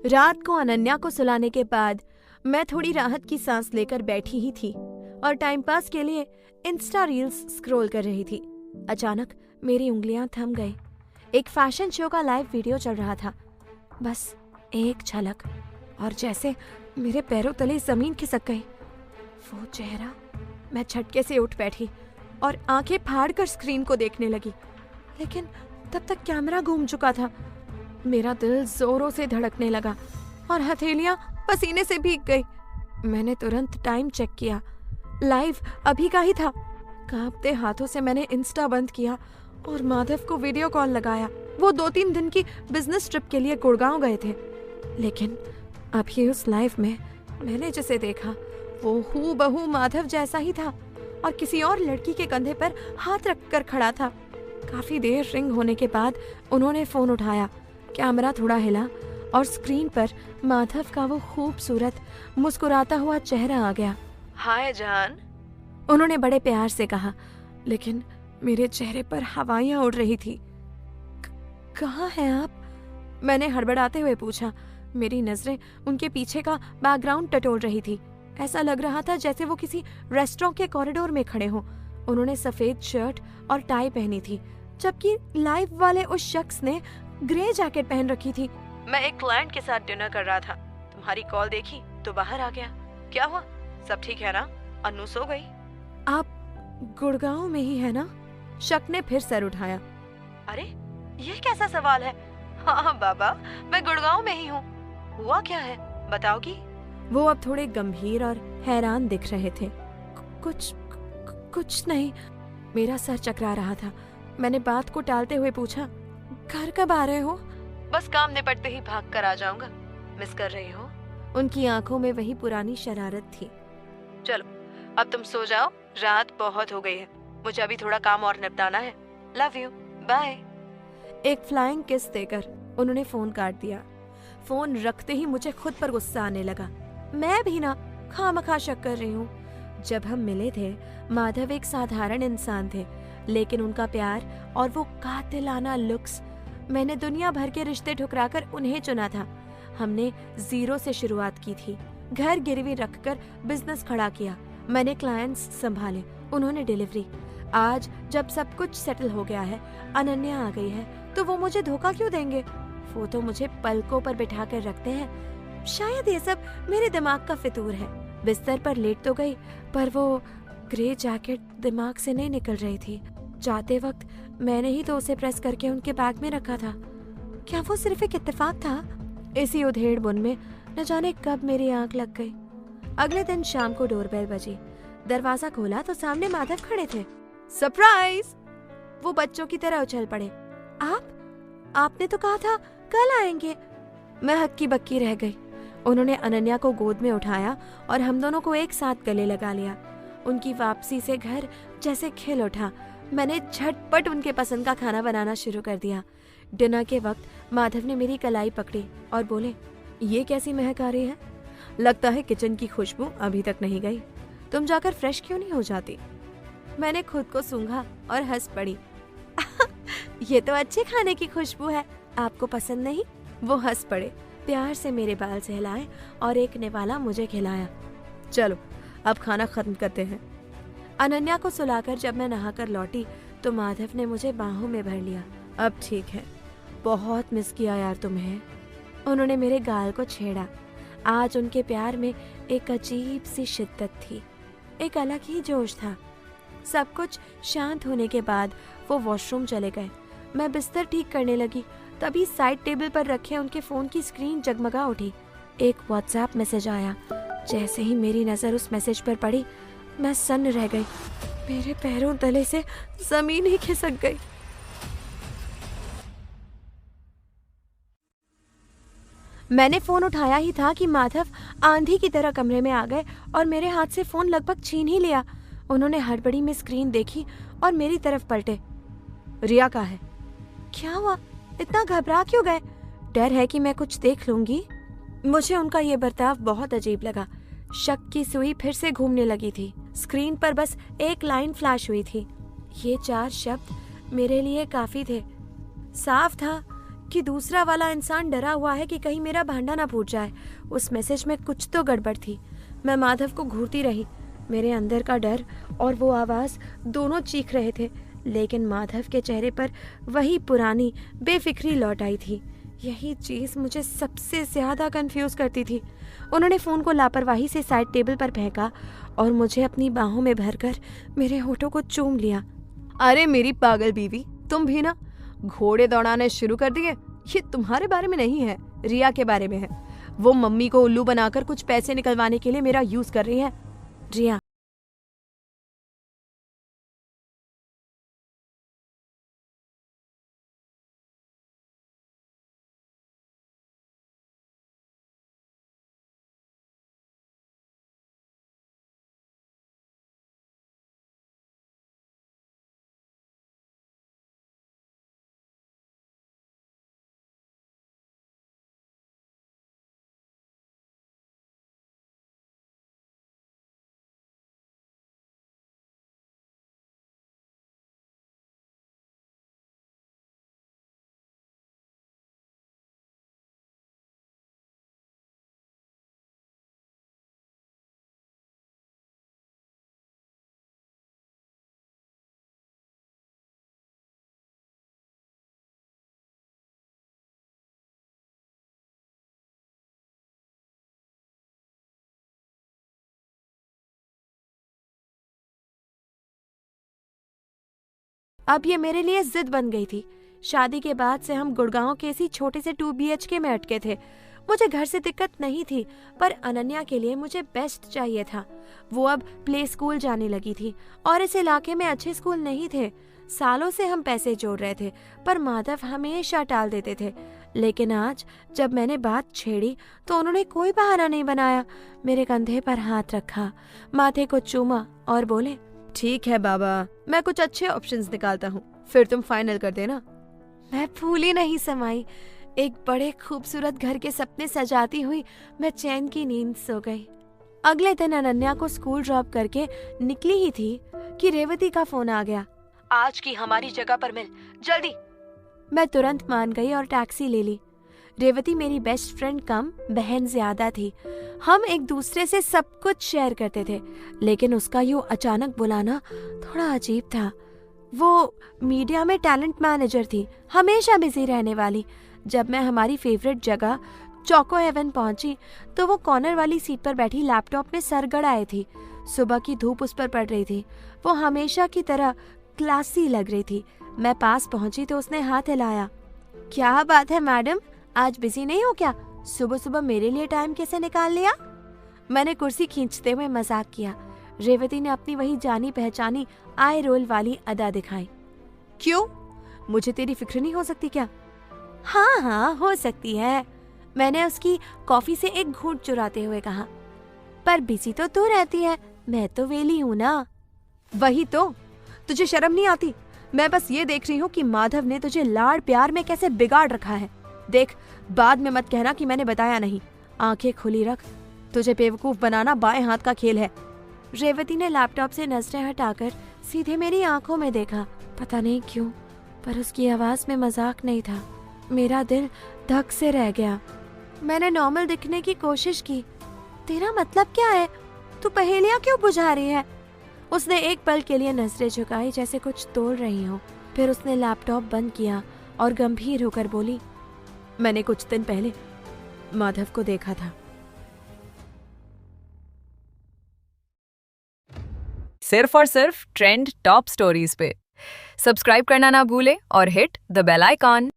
रात को अनन्या को सुलाने के बाद मैं थोड़ी राहत की सांस लेकर बैठी ही थी और टाइम पास के लिए इंस्टा रील्स स्क्रॉल कर रही थी। अचानक मेरी उंगलियां थम गई। एक फैशन शो का लाइव वीडियो चल रहा था। बस एक झलक और जैसे मेरे पैरों तले जमीन खिसक गई। वो चेहरा। मैं झटके से उठ बैठी और आंखें फाड़कर स्क्रीन को देखने लगी, लेकिन तब तक कैमरा घूम चुका था। मेरा दिल जोरों से धड़कने लगा और हथेलियां पसीने से भीग गई। मैंने तुरंत टाइम चेक किया। लाइव अभी का ही था। कांपते हाथों से मैंने इंस्टा बंद किया और माधव को वीडियो कॉल लगाया। वो 2-3 दिन की बिजनेस ट्रिप के लिए गुड़गांव गए थे, लेकिन अभी उस लाइव में मैंने जिसे देखा वो हूबहू माधव जैसा ही था और किसी और लड़की के कंधे पर हाथ रखकर खड़ा था। काफी देर रिंग होने के बाद उन्होंने फोन उठाया। कैमरा थोड़ा हिला और स्क्रीन पर माधव का वो खूबसूरत मुस्कुराता हुआ चेहरा आ गया। हाय जान, उन्होंने बड़े प्यार से कहा, लेकिन मेरे चेहरे पर हवाइयां उड़ रही थी। कहाँ हैं आप? मैंने हड़बड़ाते हुए पूछा। मेरी नजरें उनके पीछे का बैकग्राउंड टटोल रही थी। ऐसा लग रहा था जैसे वो किसी रेस्टोरेंट के कॉरिडोर में खड़े हों। उन्होंने सफेद शर्ट और टाई पहनी थी, जबकि लाइव वाले उस शख्स ने ग्रे जैकेट पहन रखी थी। मैं एक क्लाइंट के साथ डिनर कर रहा था। तुम्हारी कॉल देखी तो बाहर आ गया। क्या हुआ? सब ठीक है ना? अनु सो गई? आप गुड़गांव में ही है ना? शक ने फिर सर उठाया। अरे ये कैसा सवाल है? हाँ बाबा, मैं गुड़गांव में ही हूँ। हुआ क्या है, बताओगी? वो अब थोड़े गंभीर और हैरान दिख रहे थे। कुछ नहीं। मेरा सर चकरा रहा था। मैंने बात को टालते हुए पूछा, घर कब आ रहे हो? बस काम निपटते ही भाग कर आ जाऊंगा। मिस कर रही हो? उनकी आंखों में वही पुरानी शरारत थी। चलो अब तुम सो जाओ, रात बहुत हो गई है। मुझे अभी थोड़ा काम और निपटाना है। Love you, bye. एक फ्लाइंग किस देकर उन्होंने फोन काट दिया। फोन रखते ही मुझे खुद पर गुस्सा आने लगा। मैं भी ना खामखा शक कर रही हूँ। जब हम मिले थे, माधव एक साधारण इंसान थे, लेकिन उनका प्यार और वो कातिलाना लुक्स, मैंने दुनिया भर के रिश्ते ठुकराकर उन्हें चुना था। हमने 0 से शुरुआत की थी। घर गिरवी रखकर बिजनेस खड़ा किया। मैंने क्लाइंट्स संभाले, उन्होंने डिलीवरी। आज जब सब कुछ सेटल हो गया है, अनन्या आ गई है, तो वो मुझे धोखा क्यों देंगे? वो तो मुझे पलकों पर बिठा कर रखते हैं। शायद ये सब मेरे दिमाग का फितूर है। बिस्तर पर लेट तो गई, पर वो ग्रे जैकेट दिमाग से नहीं निकल रही थी। जाते वक्त मैंने ही तो उसे प्रेस करके उनके बैग में रखा था। क्या वो सिर्फ एक इत्तेफाक था? इसी उधेड़ बुन में न जाने कब मेरी आंख लग गई। अगले दिन शाम को डोरबेल बजी। दरवाजा खोला तो सामने माधव खड़े थे। सरप्राइज! वो बच्चों की तरह उछल पड़े। आपने तो कहा था कल आएंगे। मैं हक्की बक्की रह गई। उन्होंने अनन्या को गोद में उठाया और हम दोनों को एक साथ गले लगा लिया। उनकी वापसी से घर जैसे खिल उठा। मैंने झटपट उनके पसंद का खाना बनाना शुरू कर दिया। डिनर के वक्त माधव ने मेरी कलाई पकड़ी और बोले, ये कैसी महक आ रही है? लगता है किचन की खुशबू अभी तक नहीं गई। तुम जाकर फ्रेश क्यों नहीं हो जाती? मैंने खुद को सूंघा और हंस पड़ी। ये तो अच्छे खाने की खुशबू है, आपको पसंद नहीं? वो हंस पड़े, प्यार से मेरे बाल सहलाए और एक निवाला मुझे खिलाया। चलो अब खाना खत्म करते हैं। अनन्या को सुलाकर जब मैं नहाकर लौटी तो माधव ने मुझे बाहों में भर लिया। अब ठीक है, बहुत मिस किया यार तुम्हें। उन्होंने मेरे गाल को छेड़ा। आज उनके प्यार में एक अजीब सी शिद्दत थी, एक अलग ही जोश था। सब कुछ शांत होने के बाद वो वॉशरूम चले गए। मैं बिस्तर ठीक करने लगी, तभी साइड टेबल पर रखे उनके फोन की स्क्रीन जगमगा उठी। एक व्हाट्सएप मैसेज आया। जैसे ही मेरी नजर उस मैसेज पर पड़ी, मैं सन्न रह गई। मेरे पैरों तले से जमीन ही खिसक गई। मैंने फोन उठाया ही था कि माधव आंधी की तरह कमरे में आ गए और मेरे हाथ से फोन लगभग छीन ही लिया। उन्होंने हड़बड़ी में स्क्रीन देखी और मेरी तरफ पलटे। रिया का है? क्या हुआ? इतना घबरा क्यों गए? डर है कि मैं कुछ देख लूंगी? मुझे उनका ये बर्ताव बहुत अजीब लगा। शक की सुई फिर से घूमने लगी थी। स्क्रीन पर बस एक लाइन फ्लैश हुई थी। ये 4 शब्द मेरे लिए काफी थे। साफ था कि दूसरा वाला इंसान डरा हुआ है कि कहीं मेरा भांडा ना फूट जाए। उस मैसेज में कुछ तो गड़बड़ थी। मैं माधव को घूरती रही। मेरे अंदर का डर और वो आवाज़ दोनों चीख रहे थे, लेकिन माधव के चेहरे पर वही पुरानी बेफिक्री लौट आई थी। यही चीज़ मुझे सबसे ज़्यादा कंफ्यूज करती थी। उन्होंने फ़ोन को लापरवाही से साइड टेबल पर फेंका और मुझे अपनी बाहों में भरकर मेरे होठों को चूम लिया। अरे मेरी पागल बीवी, तुम भी ना घोड़े दौड़ाने शुरू कर दिए। ये तुम्हारे बारे में नहीं है, रिया के बारे में है। वो मम्मी को उल्लू बनाकर कुछ पैसे निकलवाने के लिए मेरा यूज कर रही है। रिया, अब ये मेरे लिए जिद बन गई थी। शादी के बाद से हम गुड़गांव के इसी छोटे से 2 BHK में अटके थे। मुझे घर से दिक्कत नहीं थी, पर अनन्या के लिए मुझे बेस्ट चाहिए था। वो अब प्ले स्कूल जाने लगी थी और इस इलाके में अच्छे स्कूल नहीं थे। सालों से हम पैसे जोड़ रहे थे, पर माधव हमेशा टाल देते थे। लेकिन आज जब मैंने बात छेड़ी तो उन्होंने कोई बहाना नहीं बनाया। मेरे कंधे पर हाथ रखा, माथे को चूमा और बोले, ठीक है बाबा, मैं कुछ अच्छे ऑप्शंस निकालता हूँ, फिर तुम फाइनल कर देना। मैं फूल ही नहीं समाई। एक बड़े खूबसूरत घर के सपने सजाती हुई मैं चैन की नींद सो गई। अगले दिन अनन्या को स्कूल ड्रॉप करके निकली ही थी कि रेवती का फोन आ गया। आज की हमारी जगह पर मिल, जल्दी। मैं तुरंत मान गई और टैक्सी ले ली। रेवती मेरी बेस्ट फ्रेंड कम बहन ज्यादा थी। हम एक दूसरे से सब कुछ शेयर करते थे, लेकिन उसका यूं अचानक बुलाना थोड़ा अजीब था। वो मीडिया में टैलेंट मैनेजर थी, हमेशा बिजी रहने वाली। जब मैं हमारी फेवरेट जगह चौको हेवन पहुंची तो वो कॉर्नर वाली सीट पर बैठी लैपटॉप में सर गड़ाए थी। सुबह की धूप उस पर पड़ रही थी। वो हमेशा की तरह क्लासी लग रही थी। मैं पास पहुंची तो उसने हाथ हिलाया। क्या बात है मैडम, आज बिजी नहीं हो क्या? सुबह सुबह मेरे लिए टाइम कैसे निकाल लिया? मैंने कुर्सी खींचते हुए मजाक किया। रेवती ने अपनी वही जानी पहचानी आई रोल वाली अदा दिखाई। क्यों, मुझे तेरी फिक्र नहीं हो सकती क्या? हाँ हाँ, हो सकती है, मैंने उसकी कॉफी से एक घूंट चुराते हुए कहा। पर बिजी तो तू रहती है, मैं तो वेली हूँ ना। वही तो, तुझे शर्म नहीं आती? मैं बस ये देख रही हूँ कि माधव ने तुझे लाड़ प्यार में कैसे बिगाड़ रखा है। देख, बाद में मत कहना कि मैंने बताया नहीं। आंखें खुली रख, तुझे बेवकूफ बनाना बाएं हाथ का खेल है। रेवती ने लैपटॉप से नजरें हटाकर सीधे मेरी आंखों में देखा। पता नहीं क्यों, पर उसकी आवाज में मजाक नहीं था। मेरा दिल धक से रह गया। मैंने नॉर्मल दिखने की कोशिश की। तेरा मतलब क्या है? तू पहेलियां क्यों बुझा रही है? उसने एक पल के लिए नजरें झुकाई जैसे कुछ तोड़ रही हो। फिर उसने लैपटॉप बंद किया और गंभीर होकर बोली, मैंने कुछ दिन पहले माधव को देखा था। सिर्फ और सिर्फ ट्रेंड टॉप स्टोरीज पे सब्सक्राइब करना ना भूले और हिट द बेल आइकॉन।